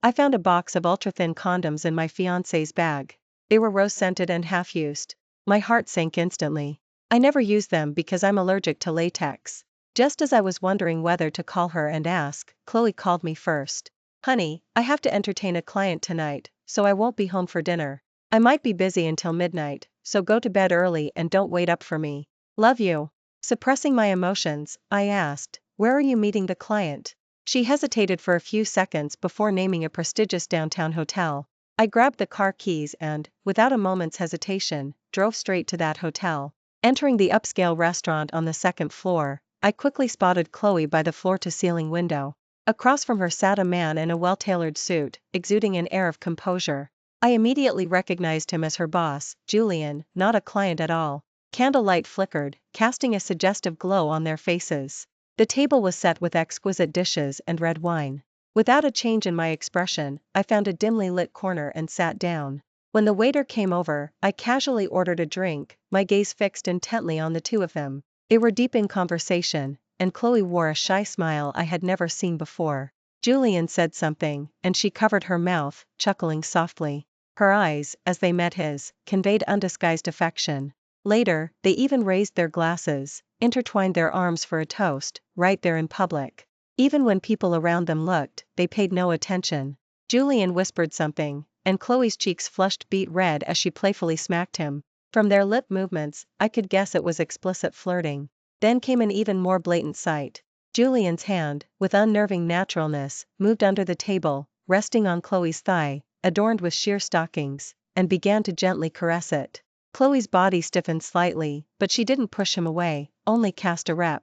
I found a box of ultra-thin condoms in my fiancé's bag. They were rose-scented and half-used. My heart sank instantly. I never use them because I'm allergic to latex. Just as I was wondering whether to call her and ask, Chloe called me first. Honey, I have to entertain a client tonight, so I won't be home for dinner. I might be busy until midnight, so go to bed early and don't wait up for me. Love you. Suppressing my emotions, I asked, where are you meeting the client? She hesitated for a few seconds before naming a prestigious downtown hotel. I grabbed the car keys and, without a moment's hesitation, drove straight to that hotel. Entering the upscale restaurant on the second floor, I quickly spotted Chloe by the floor-to-ceiling window. Across from her sat a man in a well-tailored suit, exuding an air of composure. I immediately recognized him as her boss, Julian, not a client at all. Candlelight flickered, casting a suggestive glow on their faces. The table was set with exquisite dishes and red wine. Without a change in my expression, I found a dimly lit corner and sat down. When the waiter came over, I casually ordered a drink, my gaze fixed intently on the two of them. They were deep in conversation, and Chloe wore a shy smile I had never seen before. Julian said something, and she covered her mouth, chuckling softly. Her eyes, as they met his, conveyed undisguised affection. Later, they even raised their glasses, intertwined their arms for a toast, right there in public. Even when people around them looked, they paid no attention. Julian whispered something, and Chloe's cheeks flushed beet red as she playfully smacked him. From their lip movements, I could guess it was explicit flirting. Then came an even more blatant sight. Julian's hand, with unnerving naturalness, moved under the table, resting on Chloe's thigh, adorned with sheer stockings, and began to gently caress it. Chloe's body stiffened slightly, but she didn't push him away, only cast a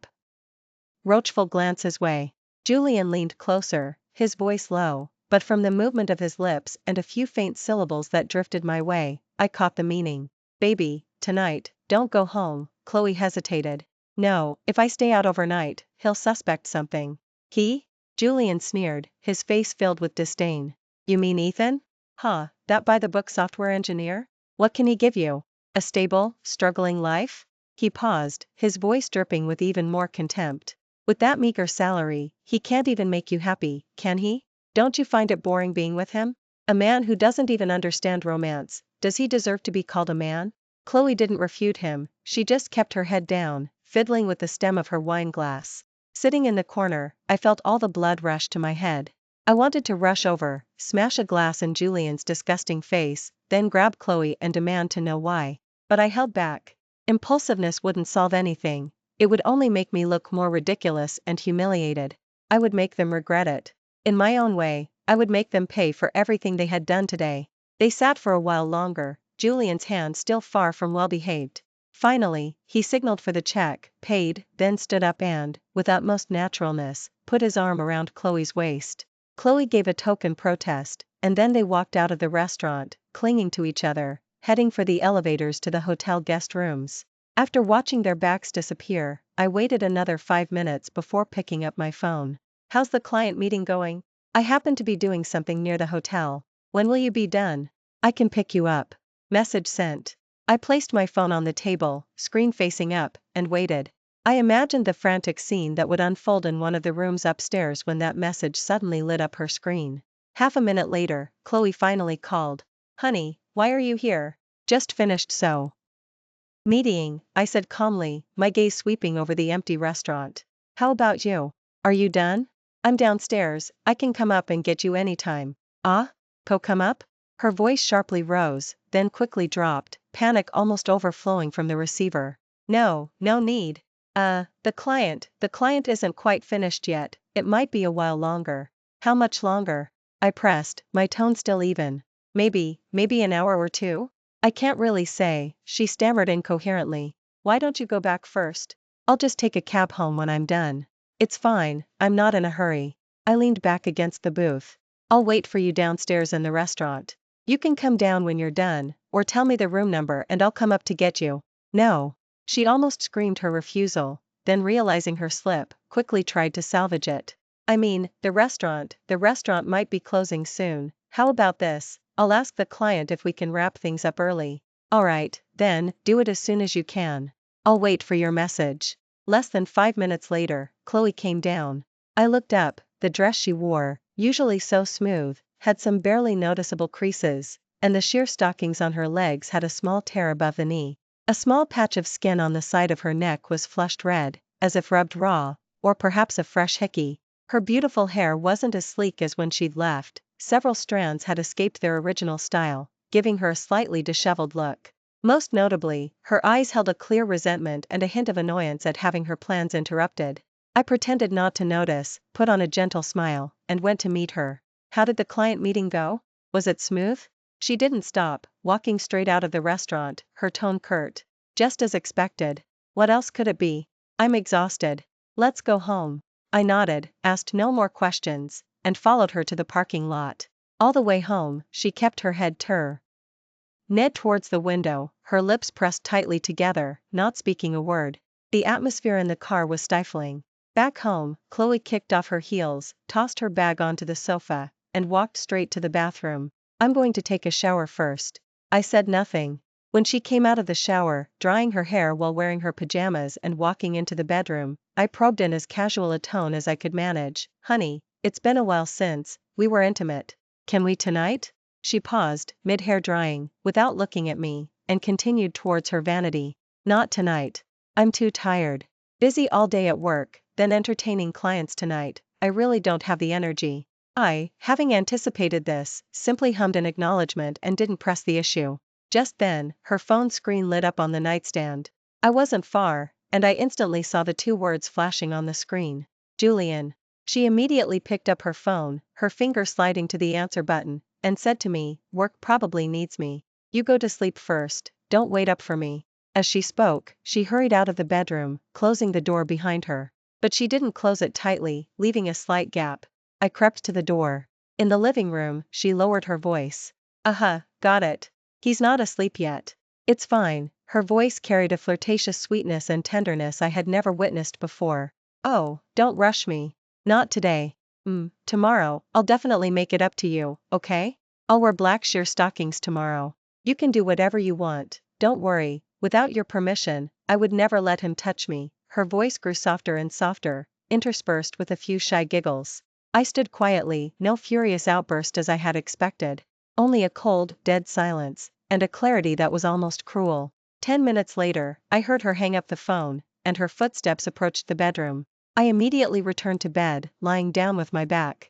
reproachful glance his way. Julian leaned closer, his voice low, but from the movement of his lips and a few faint syllables that drifted my way, I caught the meaning. Baby, tonight, don't go home. Chloe hesitated. No, if I stay out overnight, he'll suspect something. He? Julian sneered, his face filled with disdain. You mean Ethan? Huh, that by-the-book software engineer? What can he give you? A stable, struggling life? He paused, his voice dripping with even more contempt. With that meager salary, he can't even make you happy, can he? Don't you find it boring being with him? A man who doesn't even understand romance, does he deserve to be called a man? Chloe didn't refute him, she just kept her head down, fiddling with the stem of her wine glass. Sitting in the corner, I felt all the blood rush to my head. I wanted to rush over, smash a glass in Julian's disgusting face, then grab Chloe and demand to know why. But I held back. Impulsiveness wouldn't solve anything, it would only make me look more ridiculous and humiliated. I would make them regret it. In my own way, I would make them pay for everything they had done today. They sat for a while longer, Julian's hand still far from well-behaved. Finally, he signaled for the check, paid, then stood up and, with utmost naturalness, put his arm around Chloe's waist. Chloe gave a token protest, and then they walked out of the restaurant, clinging to each other, heading for the elevators to the hotel guest rooms. After watching their backs disappear, I waited another 5 minutes before picking up my phone. How's the client meeting going? I happen to be doing something near the hotel. When will you be done? I can pick you up. Message sent. I placed my phone on the table, screen facing up, and waited. I imagined the frantic scene that would unfold in one of the rooms upstairs when that message suddenly lit up her screen. Half a minute later, Chloe finally called. Honey, why are you here? Just finished meeting, I said calmly, my gaze sweeping over the empty restaurant. How about you? Are you done? I'm downstairs, I can come up and get you anytime. Come up? Her voice sharply rose, then quickly dropped, panic almost overflowing from the receiver. No need. The client isn't quite finished yet, it might be a while longer. How much longer? I pressed, my tone still even. Maybe an hour or two? I can't really say, she stammered incoherently. Why don't you go back first? I'll just take a cab home when I'm done. It's fine, I'm not in a hurry. I leaned back against the booth. I'll wait for you downstairs in the restaurant. You can come down when you're done, or tell me the room number and I'll come up to get you. No. She almost screamed her refusal, then realizing her slip, quickly tried to salvage it. I mean, the restaurant might be closing soon. How about this? I'll ask the client if we can wrap things up early. Alright, then, do it as soon as you can. I'll wait for your message. Less than 5 minutes later, Chloe came down. I looked up, the dress she wore, usually so smooth, had some barely noticeable creases, and the sheer stockings on her legs had a small tear above the knee. A small patch of skin on the side of her neck was flushed red, as if rubbed raw, or perhaps a fresh hickey. Her beautiful hair wasn't as sleek as when she'd left, several strands had escaped their original style, giving her a slightly disheveled look. Most notably, her eyes held a clear resentment and a hint of annoyance at having her plans interrupted. I pretended not to notice, put on a gentle smile, and went to meet her. How did the client meeting go? Was it smooth? She didn't stop, walking straight out of the restaurant, her tone curt. Just as expected. What else could it be? I'm exhausted. Let's go home. I nodded, asked no more questions, and followed her to the parking lot. All the way home, she kept her head turned towards the window, her lips pressed tightly together, not speaking a word. The atmosphere in the car was stifling. Back home, Chloe kicked off her heels, tossed her bag onto the sofa, and walked straight to the bathroom. I'm going to take a shower first. I said nothing. When she came out of the shower, drying her hair while wearing her pajamas and walking into the bedroom, I probed in as casual a tone as I could manage. Honey, it's been a while since we were intimate. Can we tonight? She paused, mid-hair drying, without looking at me, and continued towards her vanity. Not tonight. I'm too tired. Busy all day at work, then entertaining clients tonight. I really don't have the energy. I, having anticipated this, simply hummed an acknowledgement and didn't press the issue. Just then, her phone screen lit up on the nightstand. I wasn't far, and I instantly saw the two words flashing on the screen. Julian. She immediately picked up her phone, her finger sliding to the answer button, and said to me, "Work probably needs me. You go to sleep first, don't wait up for me." As she spoke, she hurried out of the bedroom, closing the door behind her. But she didn't close it tightly, leaving a slight gap. I crept to the door. In the living room, she lowered her voice. Got it. He's not asleep yet. It's fine. Her voice carried a flirtatious sweetness and tenderness I had never witnessed before. Oh, don't rush me. Not today. Tomorrow, I'll definitely make it up to you, okay? I'll wear black sheer stockings tomorrow. You can do whatever you want, don't worry. Without your permission, I would never let him touch me. Her voice grew softer and softer, interspersed with a few shy giggles. I stood quietly, no furious outburst as I had expected. Only a cold, dead silence, and a clarity that was almost cruel. 10 minutes later, I heard her hang up the phone, and her footsteps approached the bedroom. I immediately returned to bed, lying down with my back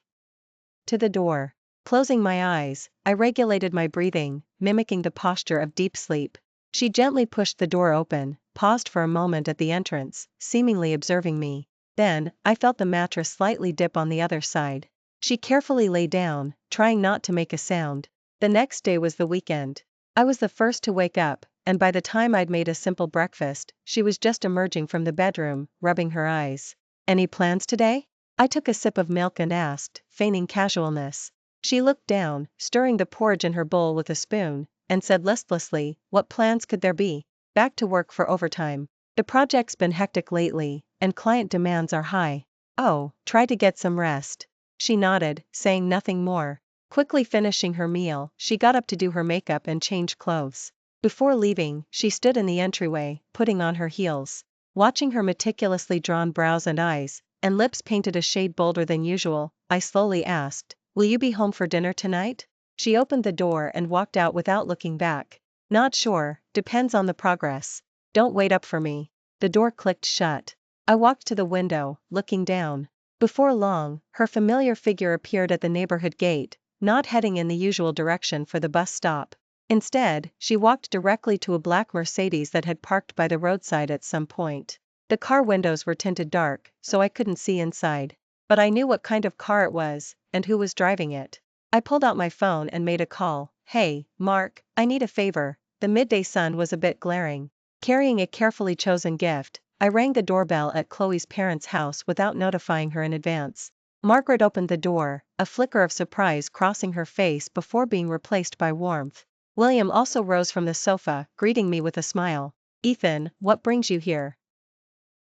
to the door. Closing my eyes, I regulated my breathing, mimicking the posture of deep sleep. She gently pushed the door open, paused for a moment at the entrance, seemingly observing me. Then, I felt the mattress slightly dip on the other side. She carefully lay down, trying not to make a sound. The next day was the weekend. I was the first to wake up, and by the time I'd made a simple breakfast, she was just emerging from the bedroom, rubbing her eyes. Any plans today? I took a sip of milk and asked, feigning casualness. She looked down, stirring the porridge in her bowl with a spoon, and said listlessly, "What plans could there be? Back to work for overtime. The project's been hectic lately, and client demands are high." "Oh, try to get some rest." She nodded, saying nothing more. Quickly finishing her meal, she got up to do her makeup and change clothes. Before leaving, she stood in the entryway, putting on her heels. Watching her meticulously drawn brows and eyes, and lips painted a shade bolder than usual, I slowly asked, "Will you be home for dinner tonight?" She opened the door and walked out without looking back. "Not sure, depends on the progress. Don't wait up for me." The door clicked shut. I walked to the window, looking down. Before long, her familiar figure appeared at the neighborhood gate, not heading in the usual direction for the bus stop. Instead, she walked directly to a black Mercedes that had parked by the roadside at some point. The car windows were tinted dark, so I couldn't see inside. But I knew what kind of car it was, and who was driving it. I pulled out my phone and made a call. "Hey, Mark, I need a favor." The midday sun was a bit glaring. Carrying a carefully chosen gift, I rang the doorbell at Chloe's parents' house without notifying her in advance. Margaret opened the door, a flicker of surprise crossing her face before being replaced by warmth. William also rose from the sofa, greeting me with a smile. "Ethan, what brings you here?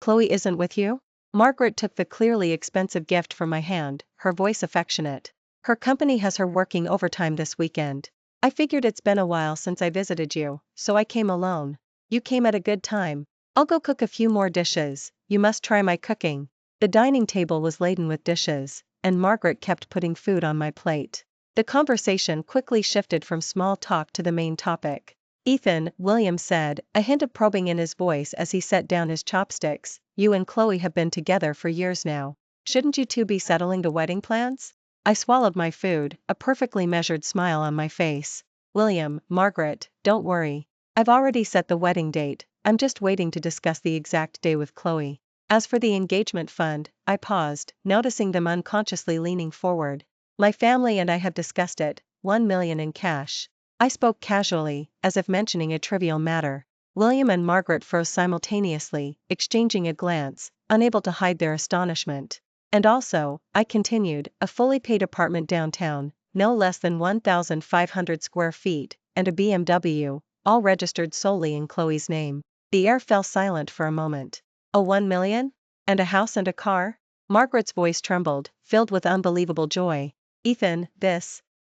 Chloe isn't with you?" Margaret took the clearly expensive gift from my hand, her voice affectionate. "Her company has her working overtime this weekend. I figured it's been a while since I visited you, so I came alone." "You came at a good time. I'll go cook a few more dishes. You must try my cooking." The dining table was laden with dishes, and Margaret kept putting food on my plate. The conversation quickly shifted from small talk to the main topic. Ethan, William said, a hint of probing in his voice as he set down his chopsticks, you and Chloe have been together for years now. Shouldn't you two be settling the wedding plans? I swallowed my food, a perfectly measured smile on my face. William, Margaret, don't worry. I've already set the wedding date, I'm just waiting to discuss the exact day with Chloe. As for the engagement fund, I paused, noticing them unconsciously leaning forward. My family and I have discussed it, 1 million in cash. I spoke casually, as if mentioning a trivial matter. William and Margaret froze simultaneously, exchanging a glance, unable to hide their astonishment. And also, I continued, a fully paid apartment downtown, no less than 1,500 square feet, and a BMW, all registered solely in Chloe's name. The air fell silent for a moment. Oh, 1 million? And a house and a car? Margaret's voice trembled, filled with unbelievable joy. Ethan,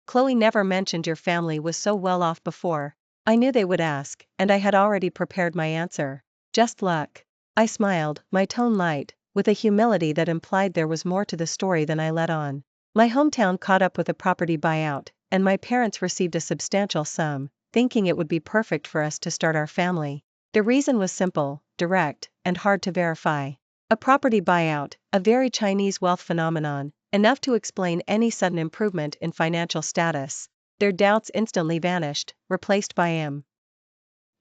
Chloe never mentioned your family was so well off before. I knew they would ask, and I had already prepared my answer. Just luck. I smiled, my tone light, with a humility that implied there was more to the story than I let on. My hometown caught up with a property buyout, and my parents received a substantial sum, thinking it would be perfect for us to start our family. The reason was simple, direct, and hard to verify. A property buyout, a very Chinese wealth phenomenon, enough to explain any sudden improvement in financial status. Their doubts instantly vanished, replaced by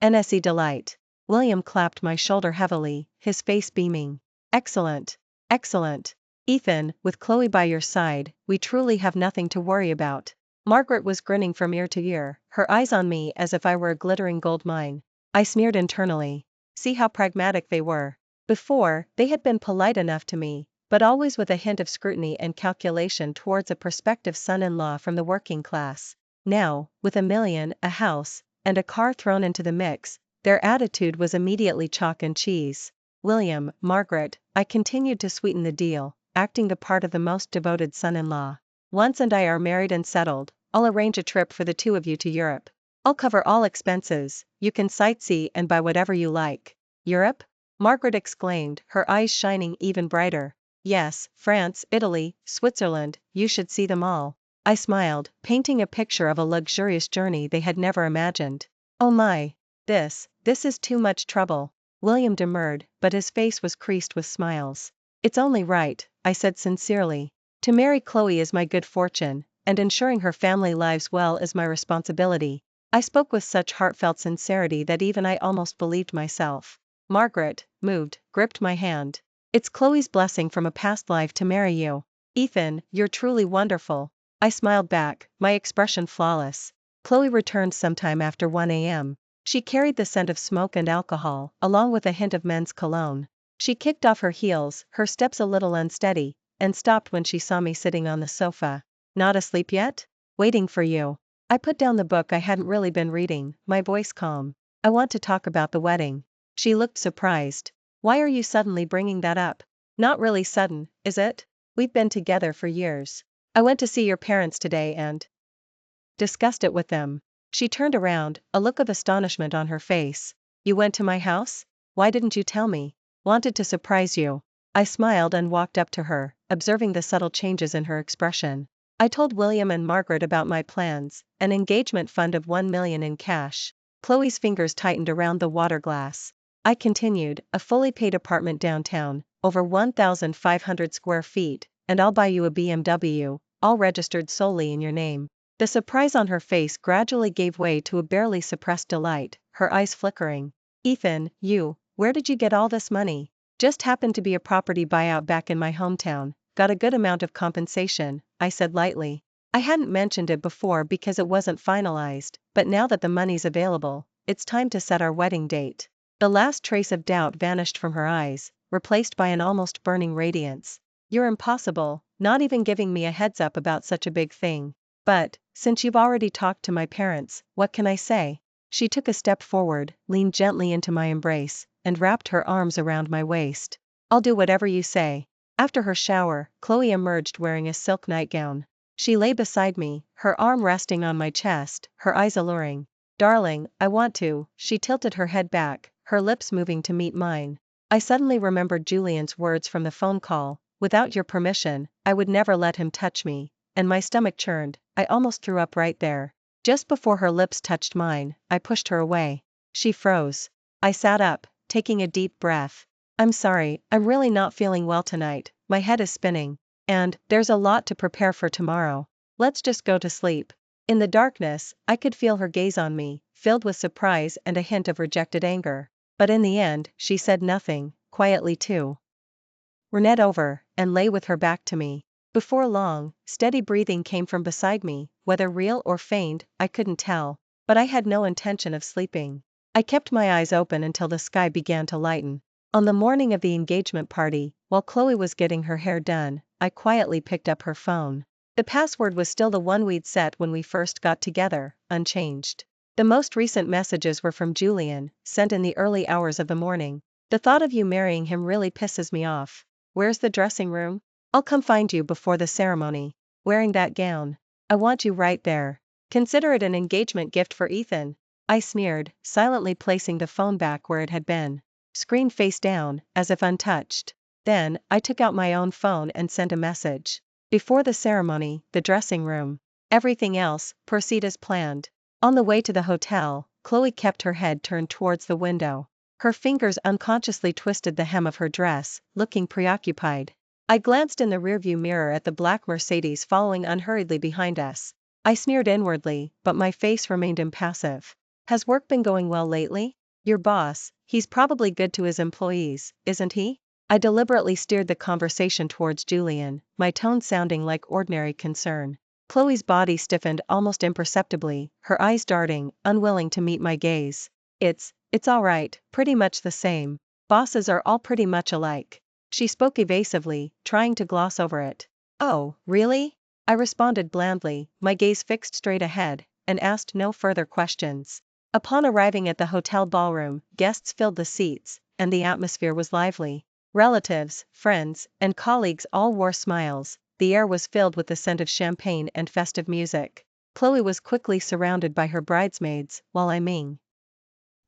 NSE delight. William clapped my shoulder heavily, his face beaming. Excellent. Excellent. Ethan, with Chloe by your side, we truly have nothing to worry about. Margaret was grinning from ear to ear, her eyes on me as if I were a glittering gold mine. I sneered internally. See how pragmatic they were. Before, they had been polite enough to me, but always with a hint of scrutiny and calculation towards a prospective son-in-law from the working class. Now, with 1 million, a house, and a car thrown into the mix, their attitude was immediately chalk and cheese. William, Margaret, I continued to sweeten the deal, acting the part of the most devoted son-in-law. Once and I are married and settled, I'll arrange a trip for the two of you to Europe. I'll cover all expenses, you can sightsee and buy whatever you like. Europe? Margaret exclaimed, her eyes shining even brighter. Yes, France, Italy, Switzerland, you should see them all. I smiled, painting a picture of a luxurious journey they had never imagined. Oh my! This is too much trouble. William demurred, but his face was creased with smiles. It's only right, I said sincerely. To marry Chloe is my good fortune, and ensuring her family lives well is my responsibility. I spoke with such heartfelt sincerity that even I almost believed myself. Margaret, moved, gripped my hand. It's Chloe's blessing from a past life to marry you. Ethan, you're truly wonderful. I smiled back, my expression flawless. Chloe returned sometime after 1 a.m. She carried the scent of smoke and alcohol, along with a hint of men's cologne. She kicked off her heels, her steps a little unsteady, and stopped when she saw me sitting on the sofa. Not asleep yet? Waiting for you. I put down the book I hadn't really been reading, my voice calm. I want to talk about the wedding. She looked surprised. Why are you suddenly bringing that up? Not really sudden, is it? We've been together for years. I went to see your parents today and discussed it with them. She turned around, a look of astonishment on her face. You went to my house? Why didn't you tell me? Wanted to surprise you. I smiled and walked up to her, observing the subtle changes in her expression. I told William and Margaret about my plans, an engagement fund of 1 million in cash. Chloe's fingers tightened around the water glass. I continued, a fully paid apartment downtown, over 1,500 square feet, and I'll buy you a BMW, all registered solely in your name. The surprise on her face gradually gave way to a barely suppressed delight, her eyes flickering. Ethan, where did you get all this money? Just happened to be a property buyout back in my hometown, got a good amount of compensation, I said lightly. I hadn't mentioned it before because it wasn't finalized, but now that the money's available, it's time to set our wedding date. The last trace of doubt vanished from her eyes, replaced by an almost burning radiance. You're impossible, not even giving me a heads up about such a big thing. But, since you've already talked to my parents, what can I say? She took a step forward, leaned gently into my embrace, and wrapped her arms around my waist. I'll do whatever you say. After her shower, Chloe emerged wearing a silk nightgown. She lay beside me, her arm resting on my chest, her eyes alluring. Darling, I want to. She tilted her head back, her lips moving to meet mine. I suddenly remembered Julian's words from the phone call, without your permission, I would never let him touch me, and my stomach churned, I almost threw up right there. Just before her lips touched mine, I pushed her away. She froze. I sat up, taking a deep breath. I'm sorry, I'm really not feeling well tonight, my head is spinning. And, there's a lot to prepare for tomorrow. Let's just go to sleep. In the darkness, I could feel her gaze on me, filled with surprise and a hint of rejected anger. But in the end, she said nothing, quietly too. Renette over, and lay with her back to me. Before long, steady breathing came from beside me, whether real or feigned, I couldn't tell. But I had no intention of sleeping. I kept my eyes open until the sky began to lighten. On the morning of the engagement party, while Chloe was getting her hair done, I quietly picked up her phone. The password was still the one we'd set when we first got together, unchanged. The most recent messages were from Julian, sent in the early hours of the morning. The thought of you marrying him really pisses me off. Where's the dressing room? I'll come find you before the ceremony. Wearing that gown. I want you right there. Consider it an engagement gift for Ethan. I sneered, silently placing the phone back where it had been. Screen face down, as if untouched. Then, I took out my own phone and sent a message. Before the ceremony, the dressing room. Everything else, proceed as planned. On the way to the hotel, Chloe kept her head turned towards the window. Her fingers unconsciously twisted the hem of her dress, looking preoccupied. I glanced in the rearview mirror at the black Mercedes following unhurriedly behind us. I sneered inwardly, but my face remained impassive. Has work been going well lately? Your boss, he's probably good to his employees, isn't he? I deliberately steered the conversation towards Julian, my tone sounding like ordinary concern. Chloe's body stiffened almost imperceptibly, her eyes darting, unwilling to meet my gaze. It's all right, pretty much the same. Bosses are all pretty much alike. She spoke evasively, trying to gloss over it. Oh, really? I responded blandly, my gaze fixed straight ahead, and asked no further questions. Upon arriving at the hotel ballroom, guests filled the seats, and the atmosphere was lively. Relatives, friends, and colleagues all wore smiles. The air was filled with the scent of champagne and festive music. Chloe was quickly surrounded by her bridesmaids, while I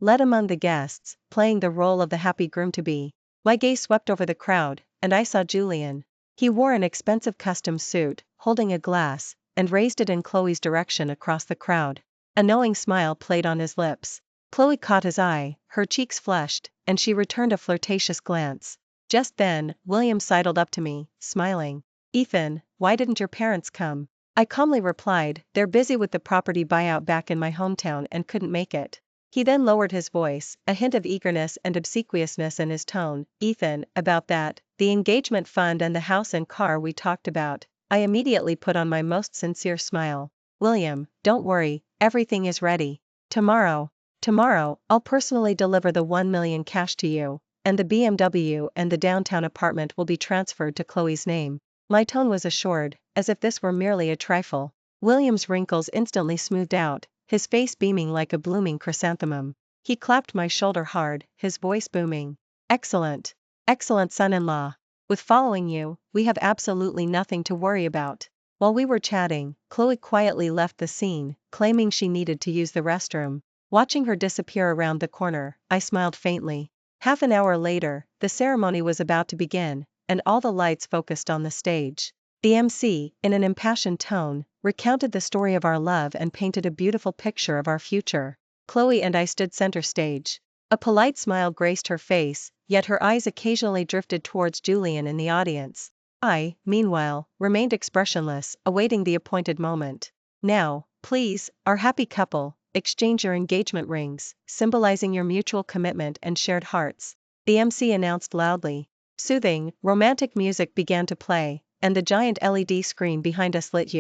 led among the guests, playing the role of the happy groom-to-be. My gaze swept over the crowd, and I saw Julian. He wore an expensive custom suit, holding a glass, and raised it in Chloe's direction across the crowd. A knowing smile played on his lips. Chloe caught his eye, her cheeks flushed, and she returned a flirtatious glance. Just then, William sidled up to me, smiling. Ethan, why didn't your parents come? I calmly replied, they're busy with the property buyout back in my hometown and couldn't make it. He then lowered his voice, a hint of eagerness and obsequiousness in his tone. Ethan, about that, the engagement fund and the house and car we talked about. I immediately put on my most sincere smile. William, don't worry, everything is ready. Tomorrow, I'll personally deliver the 1 million cash to you, and the BMW and the downtown apartment will be transferred to Chloe's name. My tone was assured, as if this were merely a trifle. William's wrinkles instantly smoothed out, his face beaming like a blooming chrysanthemum. He clapped my shoulder hard, his voice booming. Excellent. Excellent son-in-law. With following you, we have absolutely nothing to worry about. While we were chatting, Chloe quietly left the scene, claiming she needed to use the restroom. Watching her disappear around the corner, I smiled faintly. Half an hour later, the ceremony was about to begin, and all the lights focused on the stage. The MC, in an impassioned tone, recounted the story of our love and painted a beautiful picture of our future. Chloe and I stood center stage. A polite smile graced her face, yet her eyes occasionally drifted towards Julian in the audience. I, meanwhile, remained expressionless, awaiting the appointed moment. Now, please, our happy couple, exchange your engagement rings, symbolizing your mutual commitment and shared hearts. The MC announced loudly. Soothing, romantic music began to play, and the giant LED screen behind us lit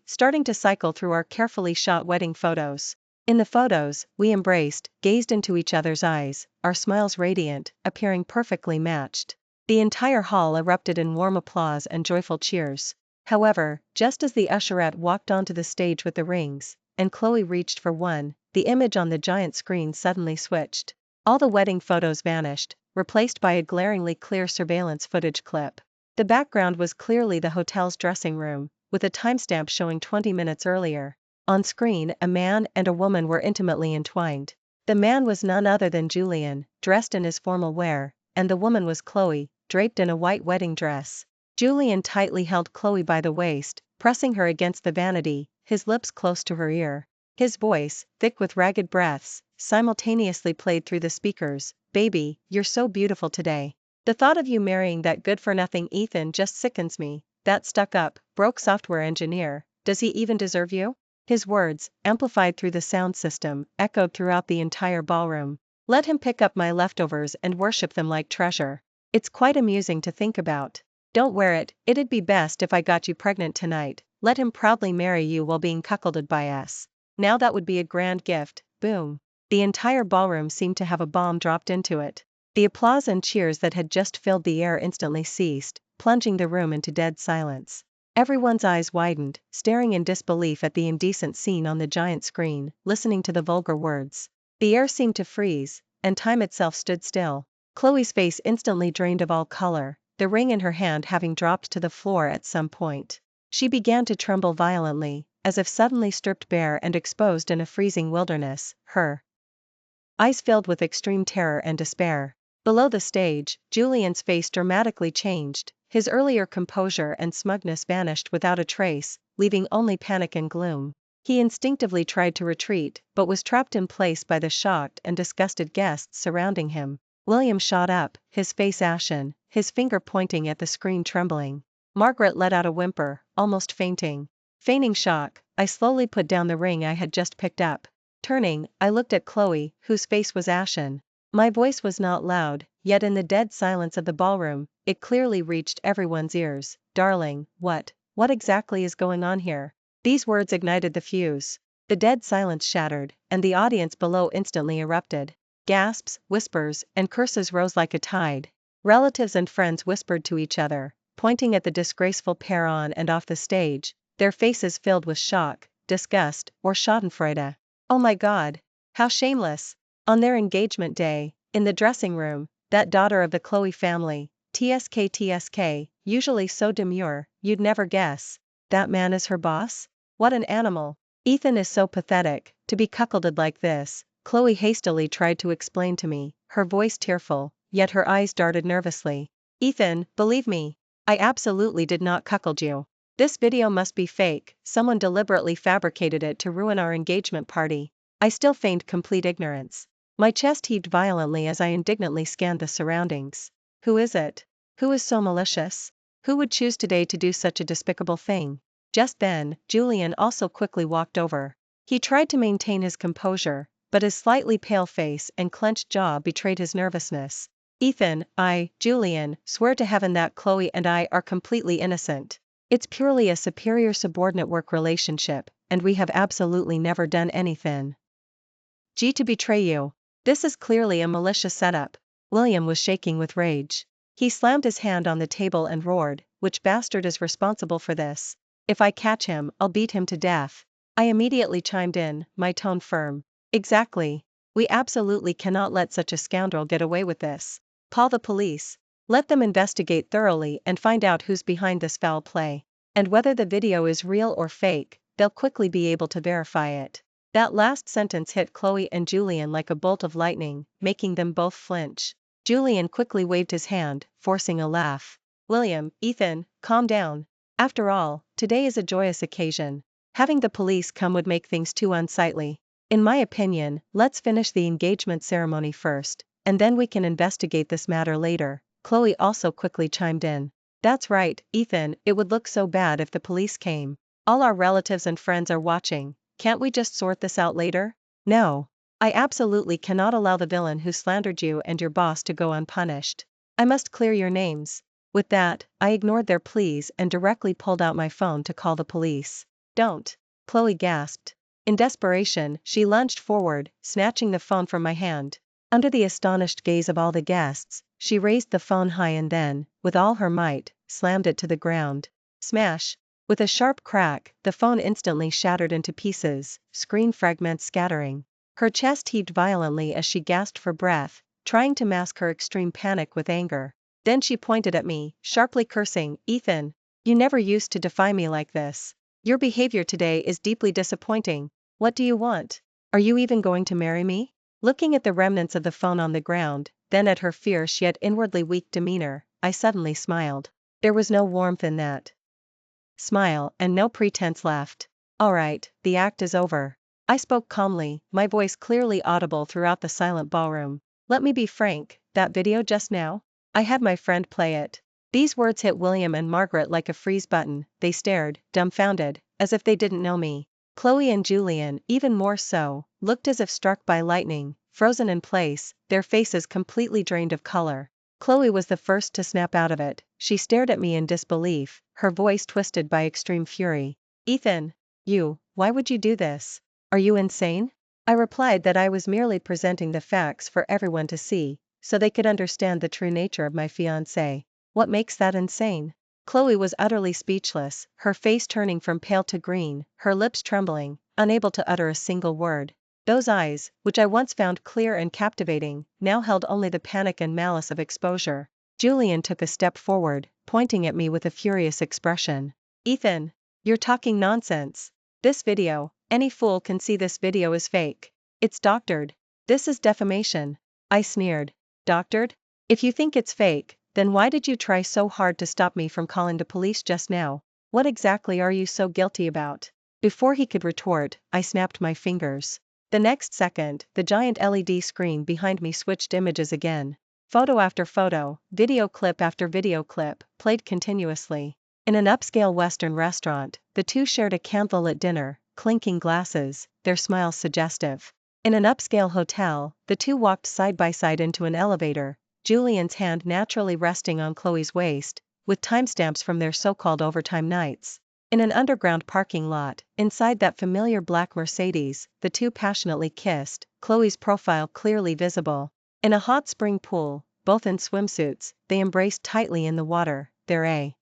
starting to cycle through our carefully shot wedding photos. In the photos, we embraced, gazed into each other's eyes, our smiles radiant, appearing perfectly matched. The entire hall erupted in warm applause and joyful cheers. However, just as the usherette walked onto the stage with the rings, and Chloe reached for one, the image on the giant screen suddenly switched. All the wedding photos vanished, replaced by a glaringly clear surveillance footage clip. The background was clearly the hotel's dressing room, with a timestamp showing 20 minutes earlier. On screen, a man and a woman were intimately entwined. The man was none other than Julian, dressed in his formal wear, and the woman was Chloe, draped in a white wedding dress. Julian tightly held Chloe by the waist, pressing her against the vanity, his lips close to her ear. His voice, thick with ragged breaths, simultaneously played through the speakers. Baby, you're so beautiful today. The thought of you marrying that good-for-nothing Ethan just sickens me. That stuck-up, broke software engineer, does he even deserve you? His words, amplified through the sound system, echoed throughout the entire ballroom. Let him pick up my leftovers and worship them like treasure. It's quite amusing to think about. Don't wear it, it'd be best if I got you pregnant tonight. Let him proudly marry you while being cuckolded by us. Now that would be a grand gift. Boom. The entire ballroom seemed to have a bomb dropped into it. The applause and cheers that had just filled the air instantly ceased, plunging the room into dead silence. Everyone's eyes widened, staring in disbelief at the indecent scene on the giant screen, listening to the vulgar words. The air seemed to freeze, and time itself stood still. Chloe's face instantly drained of all color, the ring in her hand having dropped to the floor at some point. She began to tremble violently, as if suddenly stripped bare and exposed in a freezing wilderness, her eyes filled with extreme terror and despair. Below the stage, Julian's face dramatically changed, his earlier composure and smugness vanished without a trace, leaving only panic and gloom. He instinctively tried to retreat, but was trapped in place by the shocked and disgusted guests surrounding him. William shot up, his face ashen, his finger pointing at the screen trembling. Margaret let out a whimper, almost fainting. Feigning shock, I slowly put down the ring I had just picked up. Turning, I looked at Chloe, whose face was ashen. My voice was not loud, yet in the dead silence of the ballroom, it clearly reached everyone's ears. Darling, what exactly is going on here? These words ignited the fuse. The dead silence shattered, and the audience below instantly erupted. Gasps, whispers, and curses rose like a tide. Relatives and friends whispered to each other, pointing at the disgraceful pair on and off the stage, their faces filled with shock, disgust, or schadenfreude. Oh my God! How shameless! On their engagement day, in the dressing room, that daughter of the Chloe family, TSK, usually so demure, you'd never guess. That man is her boss? What an animal! Ethan is so pathetic, to be cuckolded like this, Chloe hastily tried to explain to me, her voice tearful, yet her eyes darted nervously. Ethan, believe me, I absolutely did not cuckold you. This video must be fake, someone deliberately fabricated it to ruin our engagement party. I still feigned complete ignorance. My chest heaved violently as I indignantly scanned the surroundings. Who is it? Who is so malicious? Who would choose today to do such a despicable thing? Just then, Julian also quickly walked over. He tried to maintain his composure, but his slightly pale face and clenched jaw betrayed his nervousness. Ethan, Julian, swear to heaven that Chloe and I are completely innocent. It's purely a superior-subordinate work relationship, and we have absolutely never done anything to betray you. This is clearly a malicious setup. William was shaking with rage. He slammed his hand on the table and roared, which bastard is responsible for this? If I catch him, I'll beat him to death. I immediately chimed in, my tone firm. Exactly. We absolutely cannot let such a scoundrel get away with this. Call the police. Let them investigate thoroughly and find out who's behind this foul play. And whether the video is real or fake, they'll quickly be able to verify it. That last sentence hit Chloe and Julian like a bolt of lightning, making them both flinch. Julian quickly waved his hand, forcing a laugh. William, Ethan, calm down. After all, today is a joyous occasion. Having the police come would make things too unsightly. In my opinion, let's finish the engagement ceremony first, and then we can investigate this matter later. Chloe also quickly chimed in. That's right, Ethan, it would look so bad if the police came. All our relatives and friends are watching. Can't we just sort this out later? No. I absolutely cannot allow the villain who slandered you and your boss to go unpunished. I must clear your names. With that, I ignored their pleas and directly pulled out my phone to call the police. Don't. Chloe gasped. In desperation, she lunged forward, snatching the phone from my hand. Under the astonished gaze of all the guests, she raised the phone high and then, with all her might, slammed it to the ground. Smash! With a sharp crack, the phone instantly shattered into pieces, screen fragments scattering. Her chest heaved violently as she gasped for breath, trying to mask her extreme panic with anger. Then she pointed at me, sharply cursing, Ethan, you never used to defy me like this. Your behavior today is deeply disappointing. What do you want? Are you even going to marry me? Looking at the remnants of the phone on the ground, then at her fierce yet inwardly weak demeanor, I suddenly smiled. There was no warmth in that smile, and no pretense left. Alright, the act is over. I spoke calmly, my voice clearly audible throughout the silent ballroom. Let me be frank, that video just now? I had my friend play it. These words hit William and Margaret like a freeze button. They stared, dumbfounded, as if they didn't know me. Chloe and Julian, even more so, looked as if struck by lightning, frozen in place, their faces completely drained of color. Chloe was the first to snap out of it. She stared at me in disbelief, her voice twisted by extreme fury. Ethan, why would you do this? Are you insane? I replied that I was merely presenting the facts for everyone to see, so they could understand the true nature of my fiancé. What makes that insane? Chloe was utterly speechless, her face turning from pale to green, her lips trembling, unable to utter a single word. Those eyes, which I once found clear and captivating, now held only the panic and malice of exposure. Julian took a step forward, pointing at me with a furious expression. Ethan, you're talking nonsense. This video, any fool can see this video is fake. It's doctored. This is defamation. I sneered. Doctored? If you think it's fake, then why did you try so hard to stop me from calling the police just now? What exactly are you so guilty about? Before he could retort, I snapped my fingers. The next second, the giant LED screen behind me switched images again. Photo after photo, video clip after video clip, played continuously. In an upscale Western restaurant, the two shared a candlelit dinner, clinking glasses, their smiles suggestive. In an upscale hotel, the two walked side by side into an elevator, Julian's hand naturally resting on Chloe's waist, with timestamps from their so-called overtime nights. In an underground parking lot, inside that familiar black Mercedes, the two passionately kissed, Chloe's profile clearly visible. In a hot spring pool, both in swimsuits, they embraced tightly in the water, their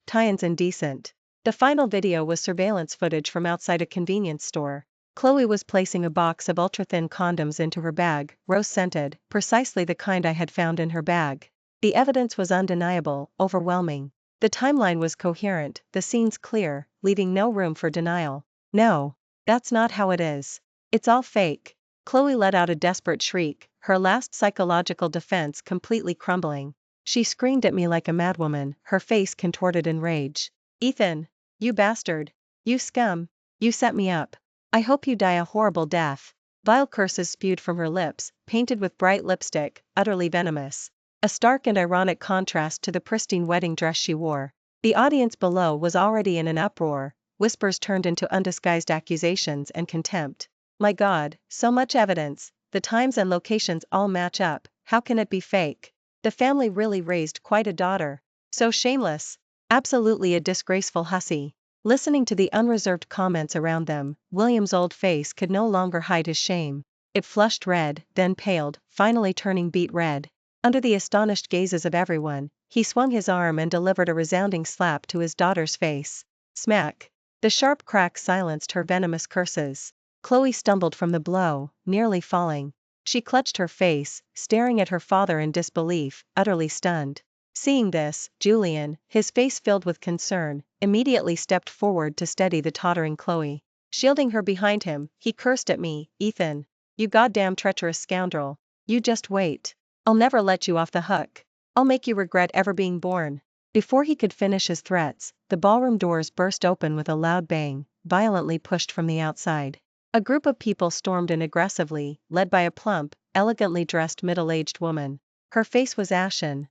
tie-ins indecent. The final video was surveillance footage from outside a convenience store. Chloe was placing a box of ultra-thin condoms into her bag, rose-scented, precisely the kind I had found in her bag. The evidence was undeniable, overwhelming. The timeline was coherent, the scenes clear, leaving no room for denial. No, that's not how it is. It's all fake. Chloe let out a desperate shriek, her last psychological defense completely crumbling. She screamed at me like a madwoman, her face contorted in rage. Ethan, you bastard. You scum. You set me up. I hope you die a horrible death. Vile curses spewed from her lips, painted with bright lipstick, utterly venomous. A stark and ironic contrast to the pristine wedding dress she wore. The audience below was already in an uproar, whispers turned into undisguised accusations and contempt. My God, so much evidence, the times and locations all match up, how can it be fake? The family really raised quite a daughter. So shameless. Absolutely a disgraceful hussy. Listening to the unreserved comments around them, William's old face could no longer hide his shame. It flushed red, then paled, finally turning beet red. Under the astonished gazes of everyone, he swung his arm and delivered a resounding slap to his daughter's face. Smack. The sharp crack silenced her venomous curses. Chloe stumbled from the blow, nearly falling. She clutched her face, staring at her father in disbelief, utterly stunned. Seeing this, Julian, his face filled with concern, immediately stepped forward to steady the tottering Chloe. Shielding her behind him, he cursed at me, Ethan. You goddamn treacherous scoundrel. You just wait. I'll never let you off the hook. I'll make you regret ever being born. Before he could finish his threats, the ballroom doors burst open with a loud bang, violently pushed from the outside. A group of people stormed in aggressively, led by a plump, elegantly dressed middle-aged woman. Her face was ashen,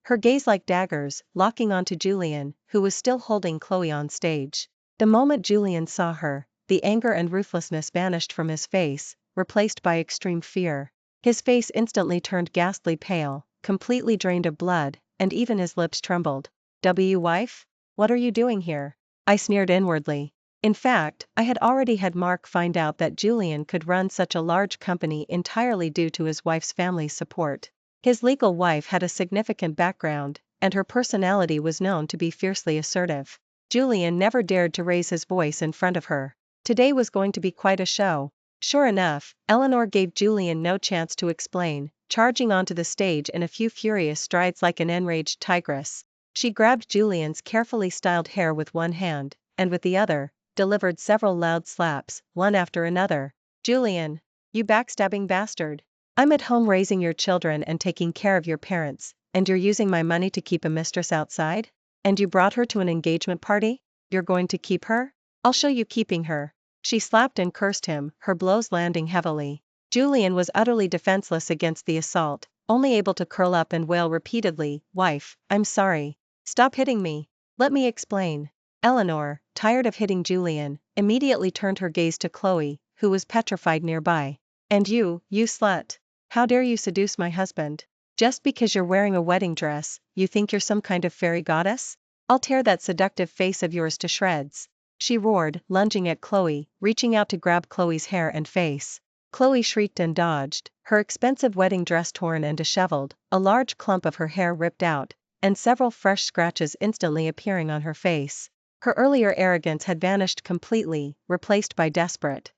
her gaze like daggers, locking onto Julian, who was still holding Chloe on stage. The moment Julian saw her, the anger and ruthlessness vanished from his face, replaced by extreme fear. His face instantly turned ghastly pale, completely drained of blood, and even his lips trembled. Wife? What are you doing here? I sneered inwardly. In fact, I had already had Mark find out that Julian could run such a large company entirely due to his wife's family's support. His legal wife had a significant background, and her personality was known to be fiercely assertive. Julian never dared to raise his voice in front of her. Today was going to be quite a show. Sure enough, Eleanor gave Julian no chance to explain, charging onto the stage in a few furious strides like an enraged tigress. She grabbed Julian's carefully styled hair with one hand, and with the other, delivered several loud slaps, one after another. Julian, you backstabbing bastard. I'm at home raising your children and taking care of your parents, and you're using my money to keep a mistress outside? And you brought her to an engagement party? You're going to keep her? I'll show you keeping her. She slapped and cursed him, her blows landing heavily. Julian was utterly defenseless against the assault, only able to curl up and wail repeatedly, "Wife, I'm sorry. Stop hitting me. Let me explain." Eleanor, tired of hitting Julian, immediately turned her gaze to Chloe, who was petrified nearby. "And you slut. How dare you seduce my husband? Just because you're wearing a wedding dress, you think you're some kind of fairy goddess? I'll tear that seductive face of yours to shreds," she roared, lunging at Chloe, reaching out to grab Chloe's hair and face. Chloe shrieked and dodged, her expensive wedding dress torn and disheveled, a large clump of her hair ripped out, and several fresh scratches instantly appearing on her face. Her earlier arrogance had vanished completely, replaced by desperate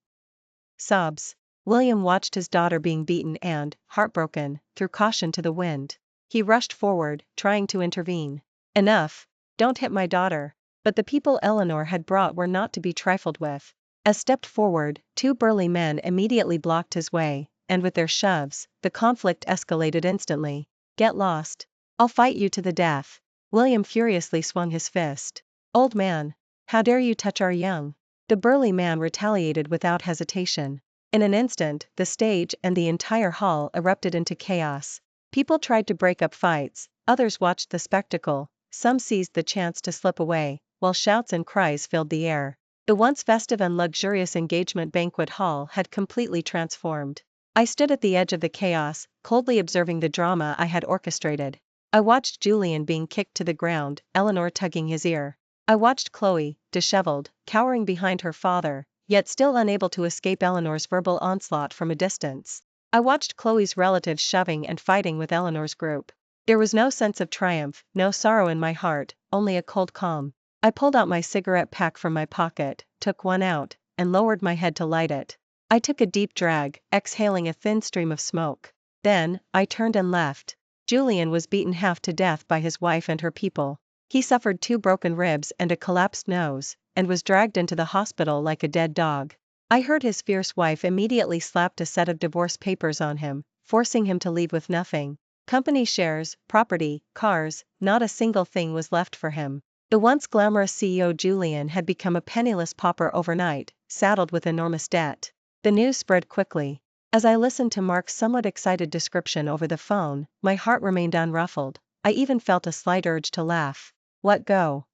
sobs. William watched his daughter being beaten and, heartbroken, threw caution to the wind. He rushed forward, trying to intervene. "Enough! Don't hit my daughter." But the people Eleanor had brought were not to be trifled with. As stepped forward, two burly men immediately blocked his way, and with their shoves, the conflict escalated instantly. "Get lost. I'll fight you to the death." William furiously swung his fist. "Old man! How dare you touch our young?" The burly man retaliated without hesitation. In an instant, the stage and the entire hall erupted into chaos. People tried to break up fights, others watched the spectacle, some seized the chance to slip away, while shouts and cries filled the air. The once festive and luxurious engagement banquet hall had completely transformed. I stood at the edge of the chaos, coldly observing the drama I had orchestrated. I watched Julian being kicked to the ground, Eleanor tugging his ear. I watched Chloe, disheveled, cowering behind her father, yet still unable to escape Eleanor's verbal onslaught from a distance. I watched Chloe's relatives shoving and fighting with Eleanor's group. There was no sense of triumph, no sorrow in my heart, only a cold calm. I pulled out my cigarette pack from my pocket, took one out, and lowered my head to light it. I took a deep drag, exhaling a thin stream of smoke. Then, I turned and left. Julian was beaten half to death by his wife and her people. He suffered 2 broken ribs and a collapsed nose, and was dragged into the hospital like a dead dog. I heard his fierce wife immediately slapped a set of divorce papers on him, forcing him to leave with nothing. Company shares, property, cars, not a single thing was left for him. The once glamorous CEO Julian had become a penniless pauper overnight, saddled with enormous debt. The news spread quickly. As I listened to Mark's somewhat excited description over the phone, my heart remained unruffled. I even felt a slight urge to laugh. What go?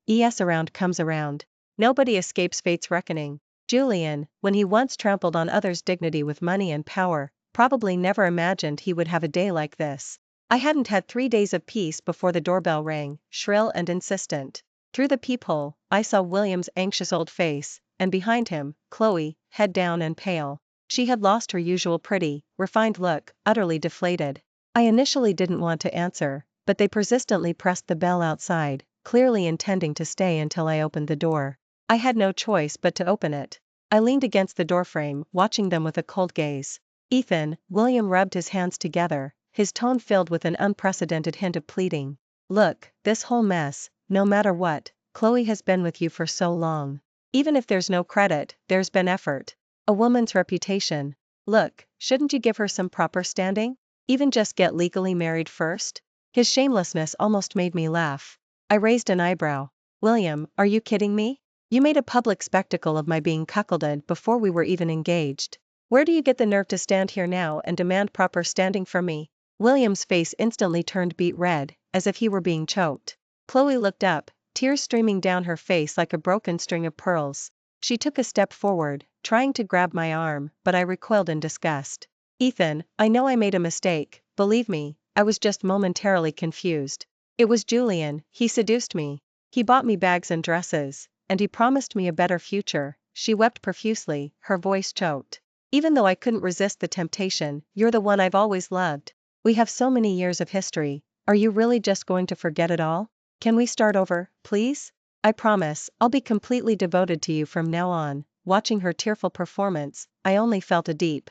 Es around comes around. Nobody escapes fate's reckoning. Julian, when he once trampled on others' dignity with money and power, probably never imagined he would have a day like this. I hadn't had 3 days of peace before the doorbell rang, shrill and insistent. Through the peephole, I saw William's anxious old face, and behind him, Chloe, head down and pale. She had lost her usual pretty, refined look, utterly deflated. I initially didn't want to answer, but they persistently pressed the bell outside, clearly intending to stay until I opened the door. I had no choice but to open it. I leaned against the doorframe, watching them with a cold gaze. "Ethan," William rubbed his hands together, his tone filled with an unprecedented hint of pleading. "Look, this whole mess, no matter what, Chloe has been with you for so long. Even if there's no credit, there's been effort. A woman's reputation. Look, shouldn't you give her some proper standing? Even just get legally married first?" His shamelessness almost made me laugh. I raised an eyebrow. "William, are you kidding me? You made a public spectacle of my being cuckolded before we were even engaged. Where do you get the nerve to stand here now and demand proper standing from me?" William's face instantly turned beet red, as if he were being choked. Chloe looked up, tears streaming down her face like a broken string of pearls. She took a step forward, trying to grab my arm, but I recoiled in disgust. "Ethan, I know I made a mistake, believe me, I was just momentarily confused. It was Julian, he seduced me. He bought me bags and dresses, and he promised me a better future." She wept profusely, her voice choked. "Even though I couldn't resist the temptation, you're the one I've always loved. We have so many years of history. Are you really just going to forget it all? Can we start over, please? I promise, I'll be completely devoted to you from now on." Watching her tearful performance, I only felt a deep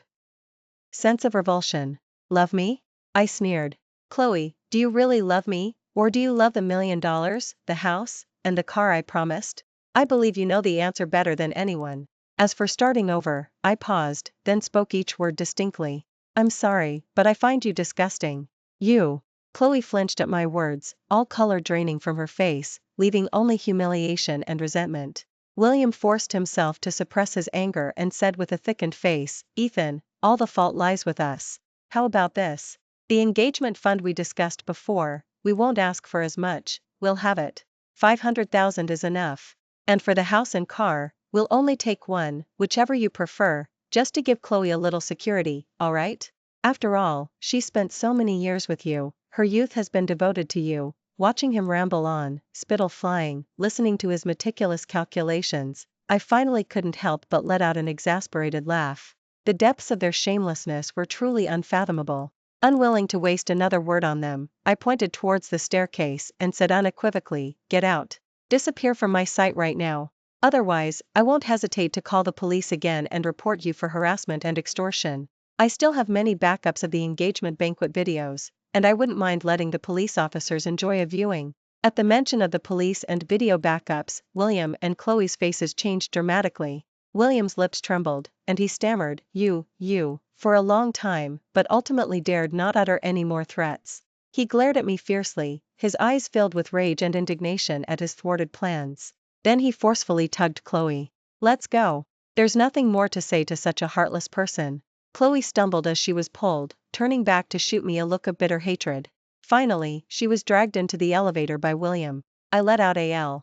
sense of revulsion. "Love me?" I sneered. "Chloe, do you really love me, or do you love the $1,000,000, the house, and the car I promised? I believe you know the answer better than anyone." As for starting over, I paused, then spoke each word distinctly. "I'm sorry, but I find you disgusting. You Chloe flinched at my words, all color draining from her face, leaving only humiliation and resentment. William forced himself to suppress his anger and said with a thickened face, "Ethan, all the fault lies with us. How about this? The engagement fund we discussed before, we won't ask for as much, we'll have it. 500,000 is enough. And for the house and car, we'll only take one, whichever you prefer, just to give Chloe a little security, alright? After all, she spent so many years with you, her youth has been devoted to you." Watching him ramble on, spittle flying, listening to his meticulous calculations, I finally couldn't help but let out an exasperated laugh. The depths of their shamelessness were truly unfathomable. Unwilling to waste another word on them, I pointed towards the staircase and said unequivocally, "Get out. Disappear from my sight right now. Otherwise, I won't hesitate to call the police again and report you for harassment and extortion." I still have many backups of the engagement banquet videos, and I wouldn't mind letting the police officers enjoy a viewing. At the mention of the police and video backups, William and Chloe's faces changed dramatically. William's lips trembled, and he stammered, you, for a long time, but ultimately dared not utter any more threats. He glared at me fiercely, his eyes filled with rage and indignation at his thwarted plans. Then he forcefully tugged Chloe. "Let's go. There's nothing more to say to such a heartless person." Chloe stumbled as she was pulled, turning back to shoot me a look of bitter hatred. Finally, she was dragged into the elevator by William. I let out a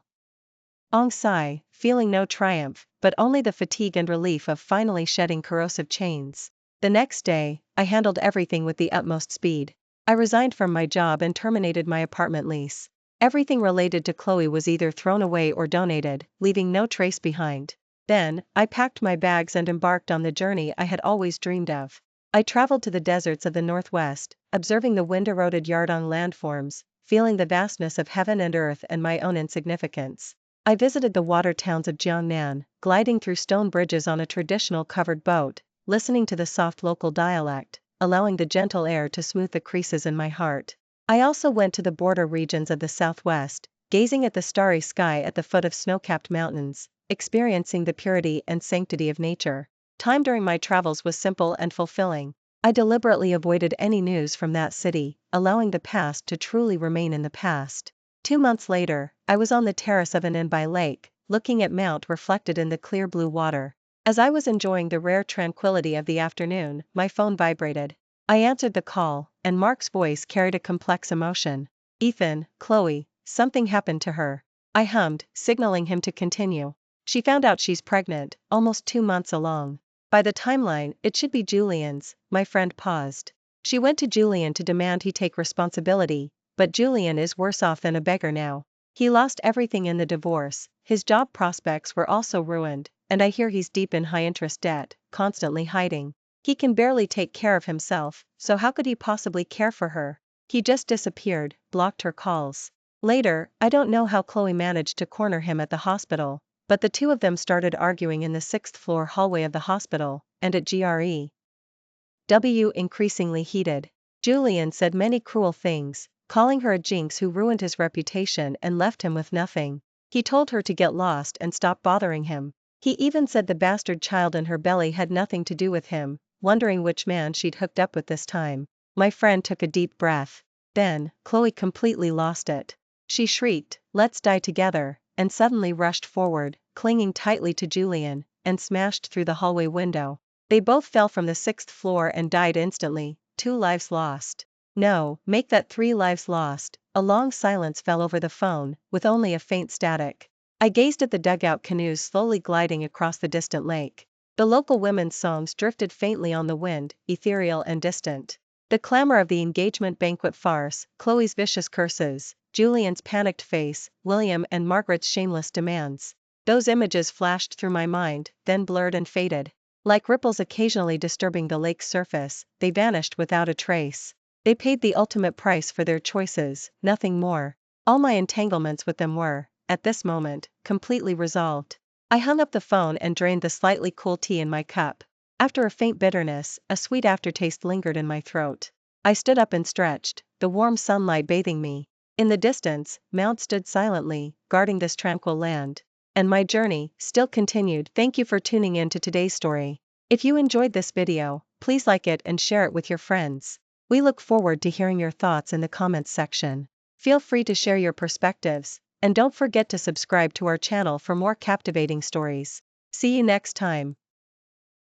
long sigh, feeling no triumph, but only the fatigue and relief of finally shedding corrosive chains. The next day, I handled everything with the utmost speed. I resigned from my job and terminated my apartment lease. Everything related to Chloe was either thrown away or donated, leaving no trace behind. Then, I packed my bags and embarked on the journey I had always dreamed of. I traveled to the deserts of the Northwest, observing the wind-eroded her.On landforms, feeling the vastness of heaven and earth and my own insignificance. I visited the water towns of Jiangnan, gliding through stone bridges on a traditional covered boat, listening to the soft local dialect, allowing the gentle air to smooth the creases in my heart. I also went to the border regions of the Southwest, gazing at the starry sky at the foot of snow-capped mountains, experiencing the purity and sanctity of nature. Time during my travels was simple and fulfilling. I deliberately avoided any news from that city, allowing the past to truly remain in the past. 2 months later, I was on the terrace of an inn by lake, looking at Mount reflected in the clear blue water. As I was enjoying the rare tranquility of the afternoon, my phone vibrated. I answered the call, and Mark's voice carried a complex emotion. "Ethan, Chloe, something happened to her." I hummed, signaling him to continue. "She found out she's pregnant, almost 2 months along. By the timeline, it should be Julian's." My friend paused. "She went to Julian to demand he take responsibility, but Julian is worse off than a beggar now. He lost everything in the divorce, his job prospects were also ruined, and I hear he's deep in high-interest debt, constantly hiding. He can barely take care of himself, so how could he possibly care for her? He just disappeared, blocked her calls." Later, I don't know how Chloe managed to corner him at the hospital, but the two of them started arguing in the 6th-floor hallway of the hospital, and at GREW increasingly heated. Julian said many cruel things, calling her a jinx who ruined his reputation and left him with nothing. He told her to get lost and stop bothering him. He even said the bastard child in her belly had nothing to do with him, wondering which man she'd hooked up with this time. My friend took a deep breath. Then, Chloe completely lost it. She shrieked, "Let's die together," and suddenly rushed forward, clinging tightly to Julian, and smashed through the hallway window. They both fell from the 6th floor and died instantly. 2 lives lost. No, make that 3 lives lost. A long silence fell over the phone, with only a faint static. I gazed at the dugout canoes slowly gliding across the distant lake. The local women's songs drifted faintly on the wind, ethereal and distant. The clamor of the engagement banquet farce, Chloe's vicious curses, Julian's panicked face, William and Margaret's shameless demands. Those images flashed through my mind, then blurred and faded. Like ripples occasionally disturbing the lake's surface, they vanished without a trace. They paid the ultimate price for their choices, nothing more. All my entanglements with them were, at this moment, completely resolved. I hung up the phone and drained the slightly cool tea in my cup. After a faint bitterness, a sweet aftertaste lingered in my throat. I stood up and stretched, the warm sunlight bathing me. In the distance, Mount stood silently, guarding this tranquil land. And my journey still continued. Thank you for tuning in to today's story. If you enjoyed this video, please like it and share it with your friends. We look forward to hearing your thoughts in the comments section. Feel free to share your perspectives, and don't forget to subscribe to our channel for more captivating stories. See you next time.